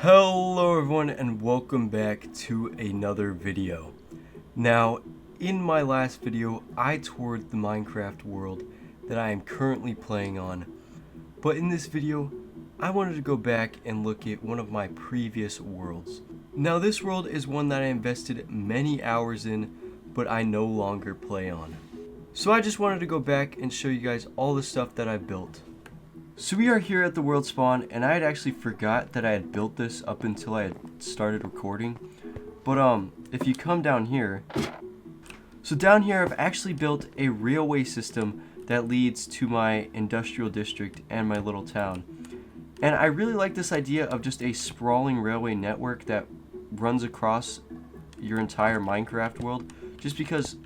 Hello everyone and welcome back to another video. Now, in my last video, I toured the Minecraft world that I am currently playing on. But in this video, I wanted to go back and look at one of my previous worlds. Now, this world is one that I invested many hours in, but I no longer play on. So I just wanted to go back and show you guys all the stuff that I built. So we are here at the world spawn, and I had actually forgot that I had built this up until I had started recording. But if you come down here, so down here I've actually built a railway system that leads to my industrial district and my little town. And I really like this idea of just a sprawling railway network that runs across your entire Minecraft world, just because,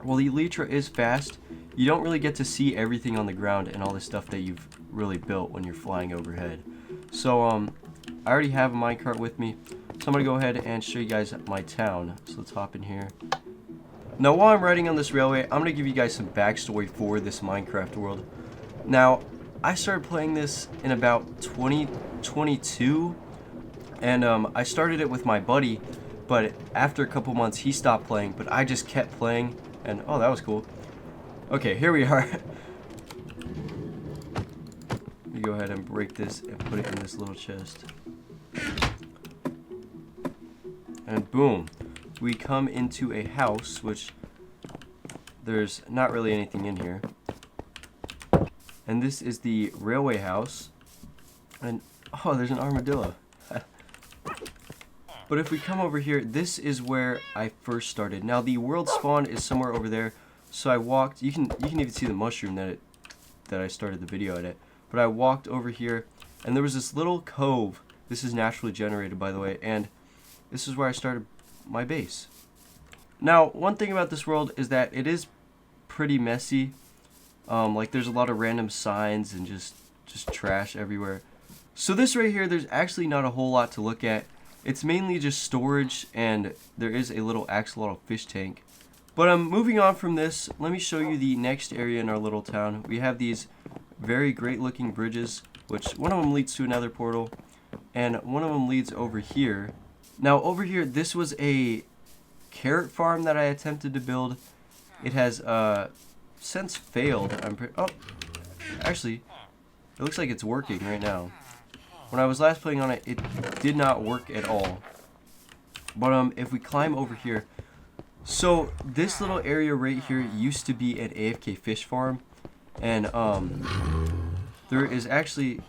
while the Elytra is fast, you don't really get to see everything on the ground and all the stuff that you've really built when you're flying overhead. So I already have a minecart with me, so I'm gonna go ahead and show you guys my town. So let's hop in here. Now, while I'm riding on this railway, I'm gonna give you guys some backstory for this Minecraft world. Now, I started playing this in about 2022, and I started it with my buddy, but after a couple months he stopped playing, but I just kept playing, and oh, that was cool. Okay, here we are. Let me go ahead and break this and put it in this little chest. And boom, we come into a house, which there's not really anything in here. And this is the railway house. And oh, there's an armadillo. But if we come over here, this is where I first started. Now the world spawn is somewhere over there. So I walked, you can even see the mushroom that I started the video at it. But I walked over here, and there was this little cove. This is naturally generated, by the way, and this is where I started my base. Now, one thing about this world is that it is pretty messy. Like, there's a lot of random signs and just trash everywhere. So this right here, there's actually not a whole lot to look at. It's mainly just storage, and there is a little axolotl fish tank. But moving on from this, let me show you the next area in our little town. We have these very great looking bridges, which one of them leads to another portal, and one of them leads over here. Now over here, this was a carrot farm that I attempted to build. It has since failed. Oh, actually, it looks like it's working right now. When I was last playing on it, it did not work at all. But if we climb over here, so this little area right here used to be an AFK fish farm, and there is actually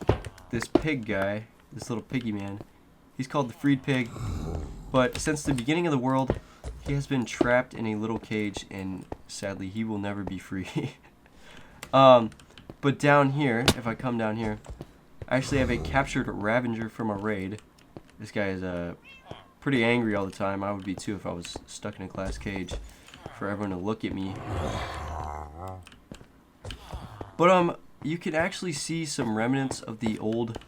this pig guy, this little piggy man. He's called the Freed Pig, but since the beginning of the world, he has been trapped in a little cage, and sadly, he will never be free. But down here, if I come down here, I actually have a captured Ravager from a raid. This guy is pretty angry all the time. I would be too if I was stuck in a glass cage for everyone to look at me. But you can actually see some remnants of the old,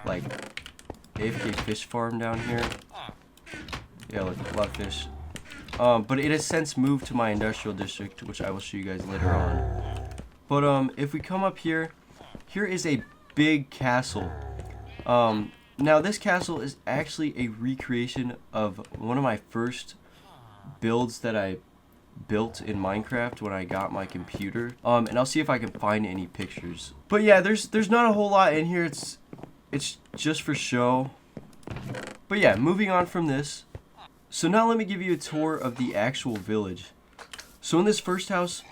like, AFK fish farm down here. Yeah, look, a lot of fish. But it has since moved to my industrial district, which I will show you guys later on. But if we come up here, here is a big castle. Now this castle is actually a recreation of one of my first builds that I built in Minecraft when I got my computer. And I'll see if I can find any pictures. But yeah, there's not a whole lot in here. It's just for show. But yeah, moving on from this. So now let me give you a tour of the actual village. So in this first house,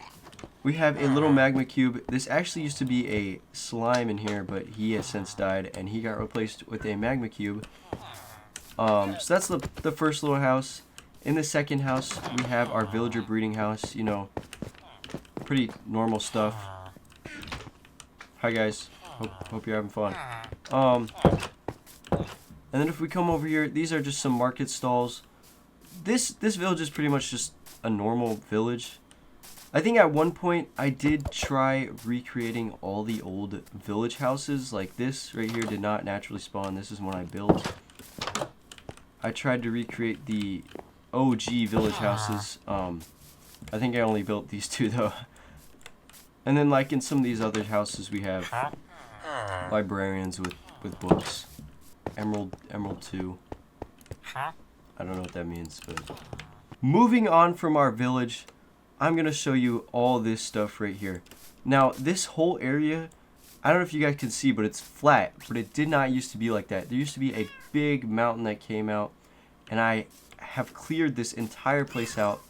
we have a little magma cube. This actually used to be a slime in here, but he has since died, and he got replaced with a magma cube. So that's the first little house. In the second house, we have our villager breeding house. You know, pretty normal stuff. Hi guys, hope you're having fun. And then if we come over here, these are just some market stalls. This village is pretty much just a normal village. I think at one point I did try recreating all the old village houses. Like this right here did not naturally spawn. This is one I built. I tried to recreate the OG village houses. I think I only built these two though. And then like in some of these other houses we have librarians with books. Emerald 2. I don't know what that means, but moving on from our village, I'm gonna show you all this stuff right here. Now, this whole area, I don't know if you guys can see, but it's flat, but it did not used to be like that. There used to be a big mountain that came out, and I have cleared this entire place out.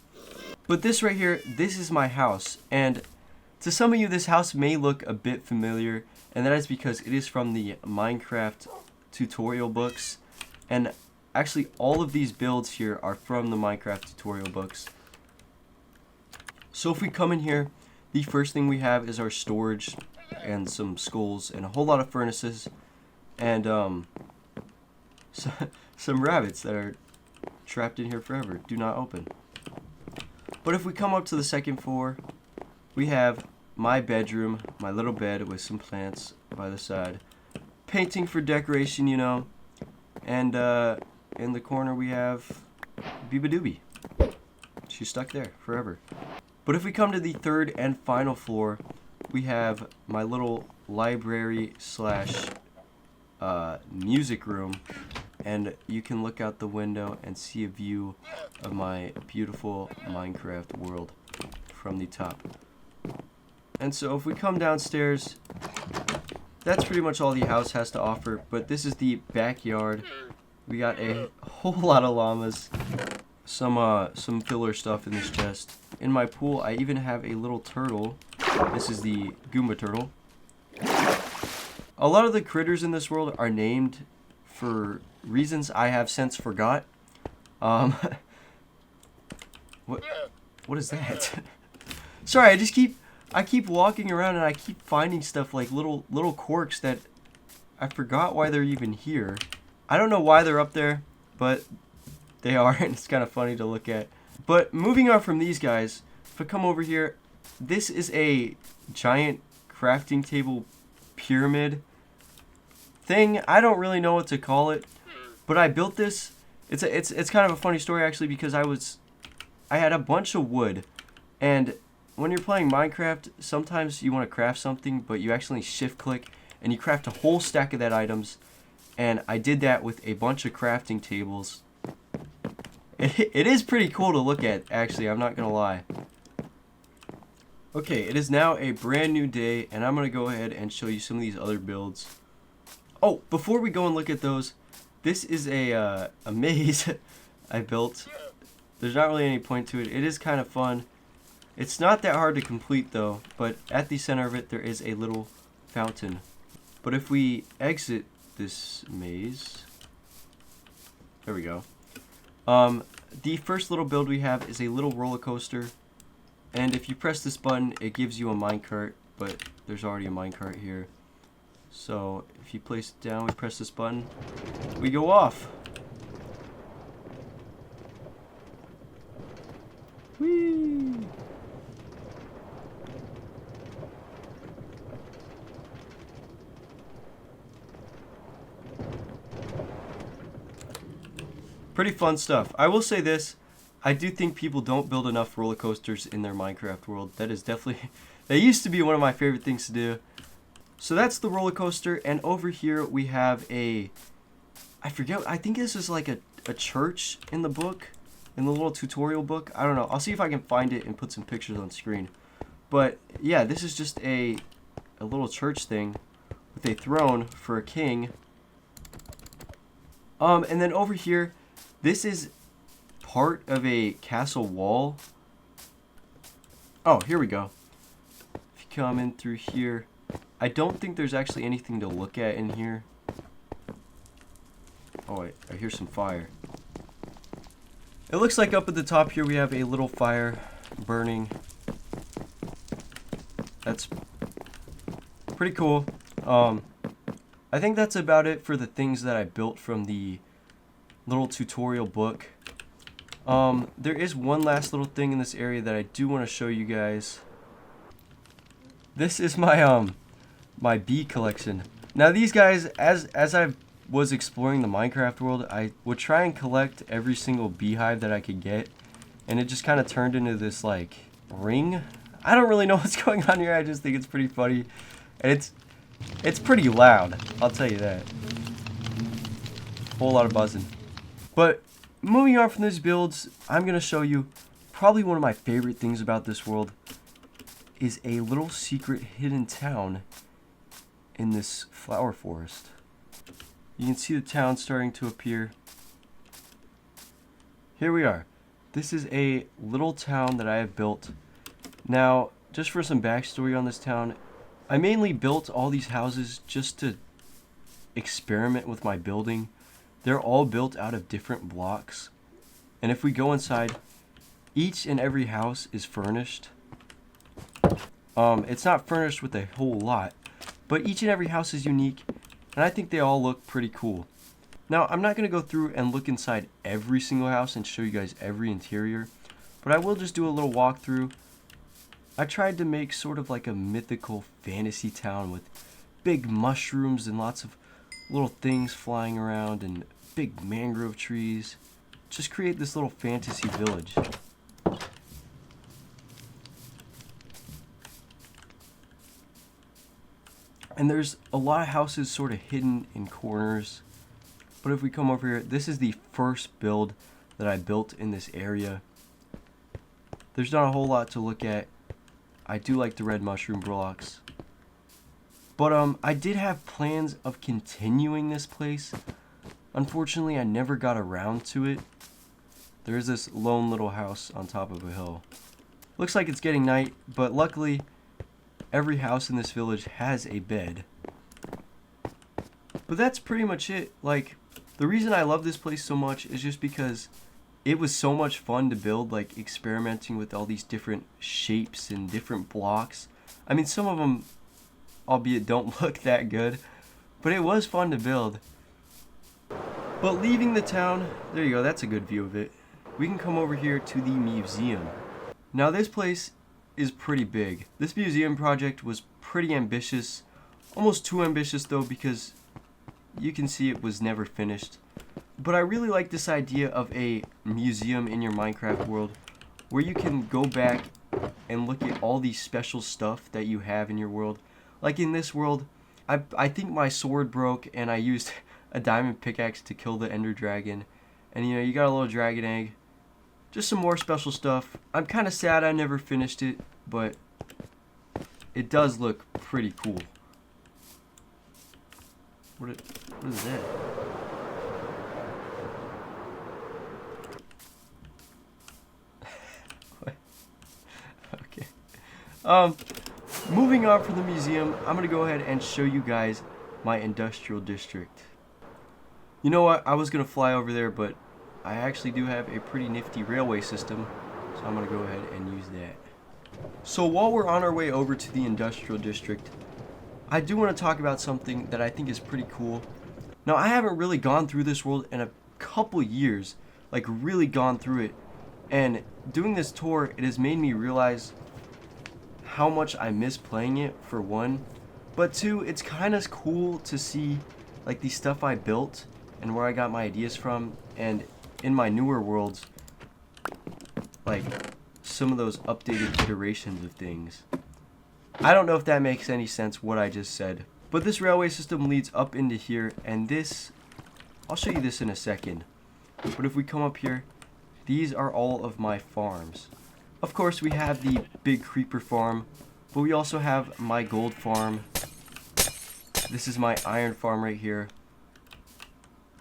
But this right here, this is my house, and to some of you, this house may look a bit familiar, and that is because it is from the Minecraft tutorial books. And actually, all of these builds here are from the Minecraft tutorial books. So if we come in here, the first thing we have is our storage and some skulls and a whole lot of furnaces and some rabbits that are trapped in here forever. Do not open. But if we come up to the second floor, we have my bedroom, my little bed with some plants by the side. Painting for decoration, you know. And in the corner we have Biba Doobie. She's stuck there forever. But if we come to the third and final floor, we have my little library slash music room. And you can look out the window and see a view of my beautiful Minecraft world from the top. And so if we come downstairs, that's pretty much all the house has to offer. But this is the backyard. We got a whole lot of llamas, some filler stuff in this chest. In my pool, I even have a little turtle. This is the Goomba turtle. A lot of the critters in this world are named for reasons I have since forgot. What is that? Sorry, I keep walking around and I keep finding stuff like little quirks that I forgot why they're even here. I don't know why they're up there, but they are, and it's kind of funny to look at. But moving on from these guys, if I come over here, this is a giant crafting table pyramid thing. I don't really know what to call it, but I built this. It's kind of a funny story actually, because I had a bunch of wood, and when you're playing Minecraft, sometimes you want to craft something, but you accidentally shift click and you craft a whole stack of that items. And I did that with a bunch of crafting tables. It is pretty cool to look at, actually, I'm not gonna lie. Okay, it is now a brand new day, and I'm gonna go ahead and show you some of these other builds. Oh, before we go and look at those, this is a maze I built. There's not really any point to it. It is kind of fun. It's not that hard to complete though, but at the center of it there is a little fountain. But if we exit this maze, there we go. The first little build we have is a little roller coaster, and if you press this button it gives you a minecart, but there's already a minecart here. So if you place it down, we press this button, we go off. Whee! Pretty fun stuff. I will say this, I do think people don't build enough roller coasters in their Minecraft world. That is definitely, that used to be one of my favorite things to do. So that's the roller coaster, and over here we have I forget, I think this is like a church in the book, in the little tutorial book. I don't know. I'll see if I can find it and put some pictures on screen. But yeah, this is just a little church thing with a throne for a king. And then over here, this is part of a castle wall. Oh, here we go. If you come in through here, I don't think there's actually anything to look at in here. Oh, wait, I hear some fire. It looks like up at the top here we have a little fire burning. That's pretty cool. I think that's about it for the things that I built from the little tutorial book. There is one last little thing in this area that I do want to show you guys. This is my my bee collection. Now these guys, as I was exploring the Minecraft world, I would try and collect every single beehive that I could get, and it just kind of turned into this like ring. I don't really know what's going on here. I just think it's pretty funny, and it's pretty loud, I'll tell you that. whole lot of buzzing. But moving on from these builds, I'm going to show you probably one of my favorite things about this world is a little secret hidden town in this flower forest. You can see the town starting to appear. Here we are. This is a little town that I have built. Now, just for some backstory on this town, I mainly built all these houses just to experiment with my building. They're all built out of different blocks. And if we go inside, each and every house is furnished. It's not furnished with a whole lot, but each and every house is unique, and I think they all look pretty cool. Now, I'm not going to go through and look inside every single house and show you guys every interior, but I will just do a little walkthrough. I tried to make sort of like a mythical fantasy town with big mushrooms and lots of little things flying around and big mangrove trees. Just create this little fantasy village. And there's a lot of houses sort of hidden in corners. But if we come over here, this is the first build that I built in this area. There's not a whole lot to look at. I do like the red mushroom blocks. But I did have plans of continuing this place. Unfortunately, I never got around to it. There's this lone little house on top of a hill. Looks like it's getting night, but luckily, every house in this village has a bed. But that's pretty much it. Like, the reason I love this place so much is just because it was so much fun to build, like experimenting with all these different shapes and different blocks. I mean, some of them, albeit don't look that good, but it was fun to build. But leaving the town, there you go, that's a good view of it. We can come over here to the museum. Now this place is pretty big. This museum project was pretty ambitious, almost too ambitious though, because you can see it was never finished. But I really like this idea of a museum in your Minecraft world where you can go back and look at all these special stuff that you have in your world. Like in this world, I think my sword broke and I used a diamond pickaxe to kill the ender dragon. And you know, you got a little dragon egg. Just some more special stuff. I'm kind of sad I never finished it, but it does look pretty cool. What is that? Okay. Moving on from the museum, I'm gonna go ahead and show you guys my industrial district. You know what? I was gonna fly over there, but I actually do have a pretty nifty railway system, so I'm gonna go ahead and use that. So while we're on our way over to the industrial district, I do want to talk about something that I think is pretty cool. Now, I haven't really gone through this world in a couple years, like really gone through it, and doing this tour, it has made me realize how much I miss playing it, for one, but two, it's kind of cool to see like the stuff I built and where I got my ideas from, and in my newer worlds, like some of those updated iterations of things. I don't know if that makes any sense what I just said, but this railway system leads up into here, and this, I'll show you this in a second, but if we come up here, these are all of my farms. Of course, we have the big creeper farm, but we also have my gold farm. This is my iron farm right here.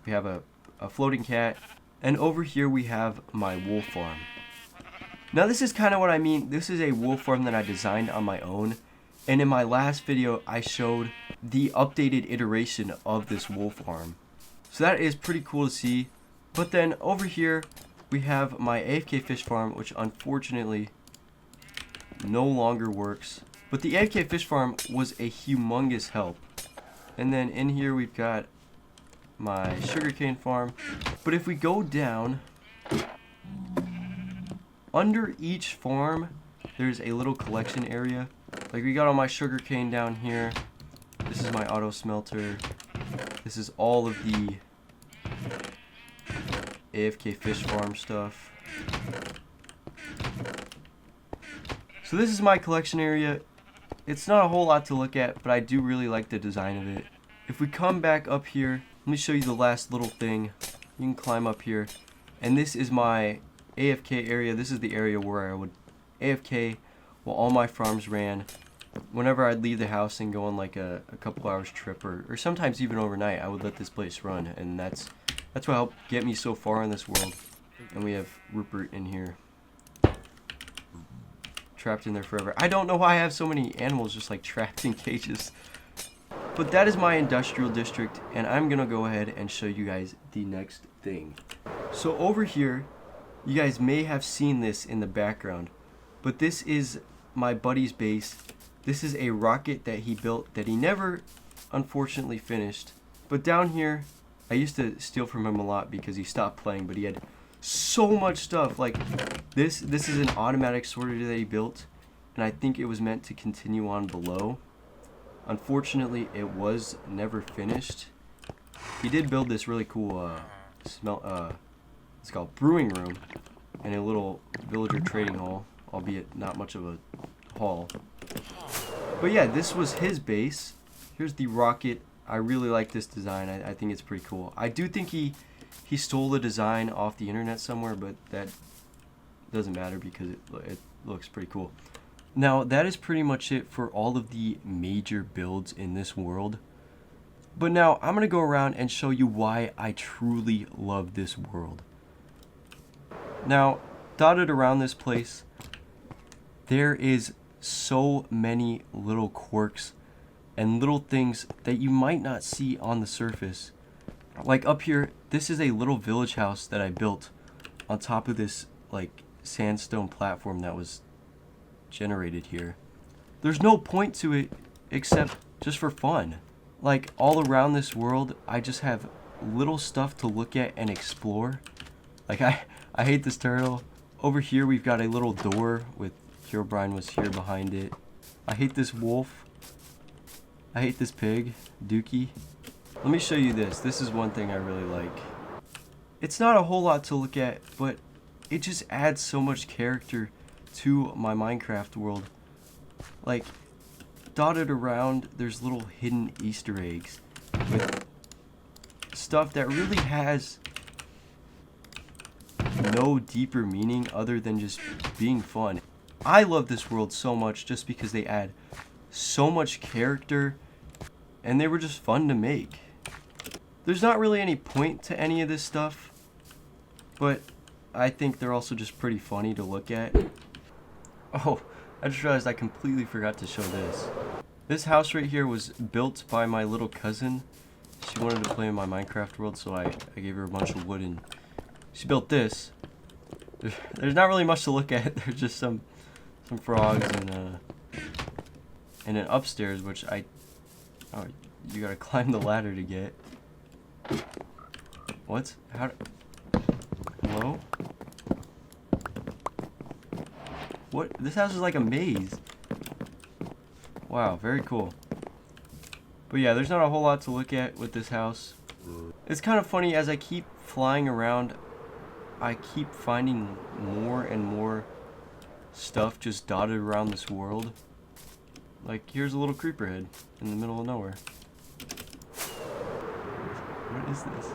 We have a floating cat, and over here we have my wool farm. Now this is kind of what I mean. This is a wool farm that I designed on my own, and in my last video I showed the updated iteration of this wool farm. So that is pretty cool to see. But then over here we have my AFK fish farm, which unfortunately no longer works. But the AFK fish farm was a humongous help. And then in here we've got my sugarcane farm. But if we go down, under each farm there's a little collection area. Like we got all my sugarcane down here. This is my auto smelter. This is all of the AFK fish farm stuff. So this is my collection area. It's not a whole lot to look at, but I do really like the design of it. If we come back up here, Let me show you the last little thing. You can climb up here. And this is my AFK area. This is the area where I would AFK while all my farms ran. Whenever I'd leave the house and go on like a couple hours trip, or sometimes even overnight, I would let this place run. And that's what helped get me so far in this world. And we have Rupert in here. Trapped in there forever. I don't know why I have so many animals just like trapped in cages. But that is my industrial district, and I'm gonna go ahead and show you guys the next thing. So over here, you guys may have seen this in the background, but this is my buddy's base. This is a rocket that he built that he never, unfortunately, finished. But down here, I used to steal from him a lot because he stopped playing, but he had so much stuff. Like this is an automatic sorter that he built, and I think it was meant to continue on below. Unfortunately, it was never finished. He did build this really cool it's called brewing room and a little villager trading hall, albeit not much of a hall. But yeah, this was his base. Here's the rocket. I really like this design. I think it's pretty cool. I do think he stole the design off the internet somewhere, but that doesn't matter because it looks pretty cool. Now, that is pretty much it for all of the major builds in this world. But now, I'm going to go around and show you why I truly love this world. Now, dotted around this place, there is so many little quirks and little things that you might not see on the surface. Like up here, this is a little village house that I built on top of this like sandstone platform that was generated here. There's no point to it except just for fun. Like all around this world, I just have little stuff to look at and explore. Like I hate this turtle. Over here we've got a little door with Herobrine was here behind it. I hate this wolf. I hate this pig, Dookie. Let me show you this. This is one thing I really like. It's not a whole lot to look at, but it just adds so much character to my Minecraft world. Like, dotted around, there's little hidden Easter eggs with stuff that really has no deeper meaning other than just being fun. I love this world so much just because they add so much character and they were just fun to make. There's not really any point to any of this stuff, but I think they're also just pretty funny to look at. Oh, I just realized I completely forgot to show this. This house right here was built by my little cousin. She wanted to play in my Minecraft world, so I gave her a bunch of wood and she built this. There's not really much to look at. There's just some frogs and an upstairs, which oh, you gotta climb the ladder to get. What? Hello? What? This house is like a maze. Wow, very cool. But yeah, there's not a whole lot to look at with this house. It's kind of funny, as I keep flying around, I keep finding more and more stuff just dotted around this world. Like, here's a little creeper head in the middle of nowhere. What is this?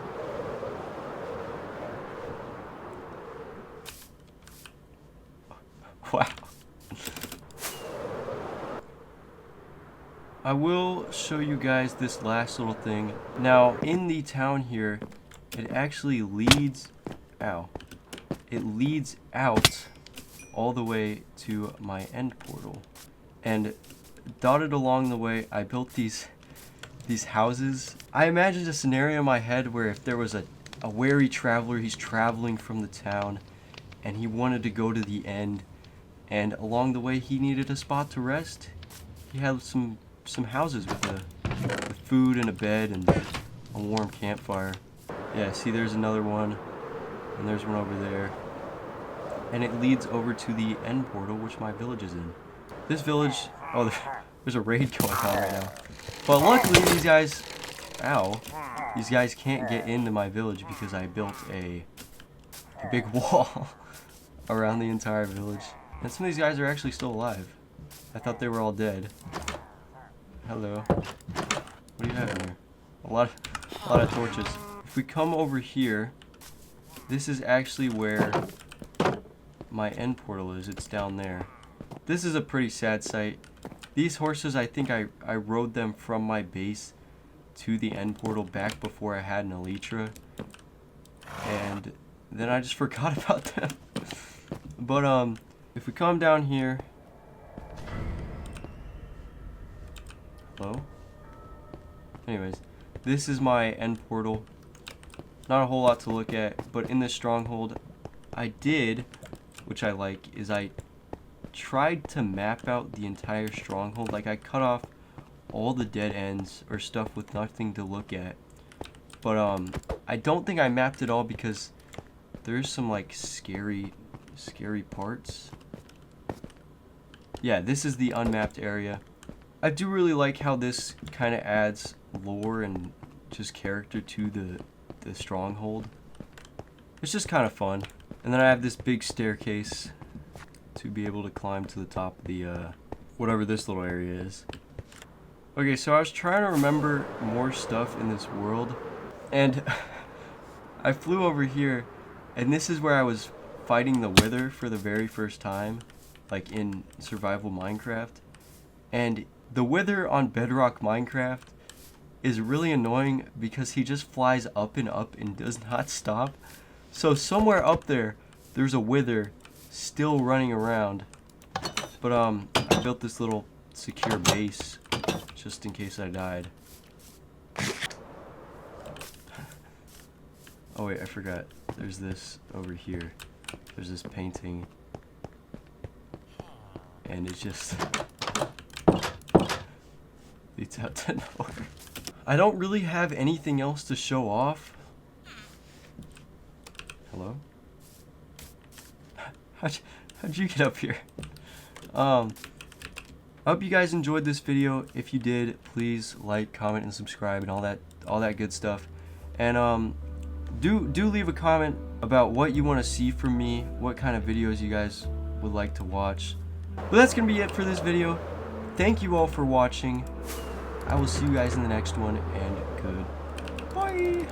Wow. I will show you guys this last little thing. Now, in the town here, it actually leads... Ow. It leads out all the way to my end portal. And dotted along the way, I built these houses. I imagined a scenario in my head where if there was a wary traveler, he's traveling from the town, and he wanted to go to the end, and along the way he needed a spot to rest. He had some houses with food and a bed and a warm campfire. Yeah, see, there's another one, and there's one over there. And it leads over to the end portal, which my village is in. This village, oh, there's a raid going on right now. But luckily these guys, these guys can't get into my village because I built a big wall around the entire village. And some of these guys are actually still alive. I thought they were all dead. Hello. What do you have in here? A lot A lot of torches. If we come over here, this is actually where my end portal is. It's down there. This is a pretty sad sight. These horses, I think I rode them from my base to the end portal back before I had an elytra. And then I just forgot about them. But if we come down here. Hello? Anyways, this is my end portal. Not a whole lot to look at, but in this stronghold, I did, which I like, is I tried to map out the entire stronghold. Like, I cut off all the dead ends or stuff with nothing to look at. But I don't think I mapped it all because there's some like scary parts. Yeah, this is the unmapped area. I do really like how this kind of adds lore and just character to the stronghold. It's just kind of fun. And then I have this big staircase to be able to climb to the top of the whatever this little area is. Okay, so I was trying to remember more stuff in this world, and I flew over here, and this is where I was fighting the Wither for the very first time, like in survival Minecraft. And the Wither on Bedrock Minecraft is really annoying because he just flies up and does not stop. So somewhere up there, there's a Wither still running around. But I built this little secure base just in case I died. Oh wait, I forgot. There's this over here. There's this painting. And it just leads out to nowhere. I don't really have anything else to show off. Hello? How'd you get up here? I hope you guys enjoyed this video. If you did, please like, comment, and subscribe, and all that good stuff. And do leave a comment about what you want to see from me, what kind of videos you guys would like to watch. But that's gonna be it for this video. Thank you all for watching. I will see you guys in the next one, and goodbye.